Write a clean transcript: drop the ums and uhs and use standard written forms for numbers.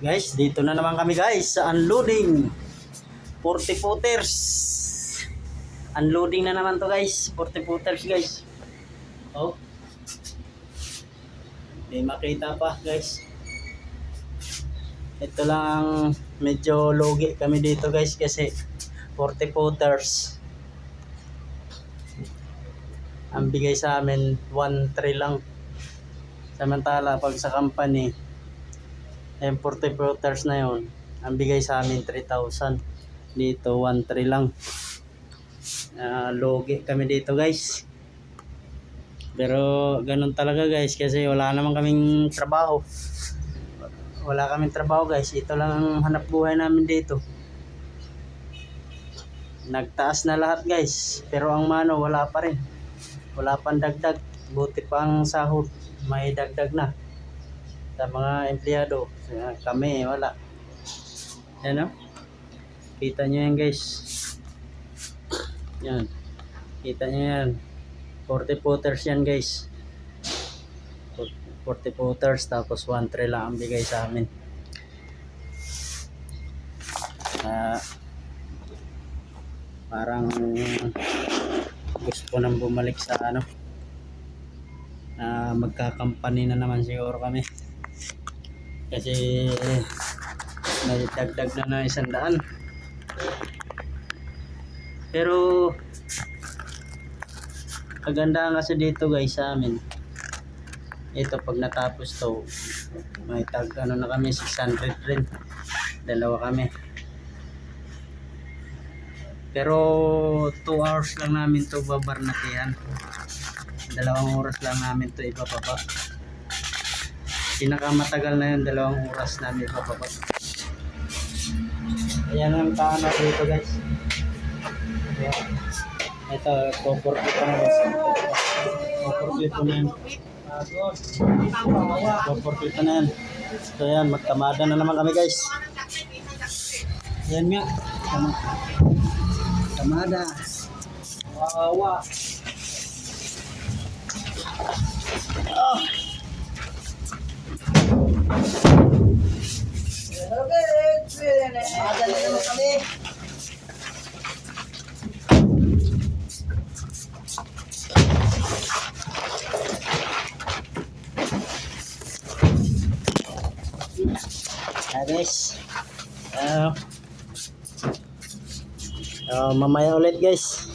Guys, dito na naman kami guys sa unloading 40 footers. Unloading na naman to guys, 40 footers guys. Oh, may makita pa guys. Ito lang, medyo logi kami dito guys kasi 40 footers. Ang bigay sa amin 1.3 lang. Samantala pag sa company, yung 40 footers na yun, ang bigay sa amin 3,000. Dito 1.3 lang. Logi kami dito guys. Pero ganun talaga guys kasi wala naman kaming trabaho. Wala kaming trabaho guys. Ito lang ang hanap buhay namin dito. Nagtaas na lahat guys. Pero ang mano wala pa rin. Wala pang dagdag. Buti pang sahod. May dagdag na. Sa mga empleyado. Kami wala. Yan o. Kita nyo yan guys. Yan. Kita nyo yan. 40 footers yan guys. 40 footers tapos 1.3 lang ang bigay sa amin. Parang gusto nang bumalik sa ano. Magkakampany na naman siguro kami. Kasi may dagdag na 100. Pero kagandahan kasi dito guys sa amin, ito pag natapos to may tag ano na kami 600 rin, dalawa kami. Pero 2 hours lang namin to babarnatihan, 2 oras lang namin to ibababa. Pinakamatagal na yun, 2 oras namin ibababa. Ayan ang kaano dito guys. Ito, kukurkit pa na guys. Kukurkit pa na yan. Kukurkit pa na yan. So yan, magkamada na naman kami guys. Yan nga. Kamada. Wawa. Oh. Kamada na naman kami. Guys, mamaya ulit guys.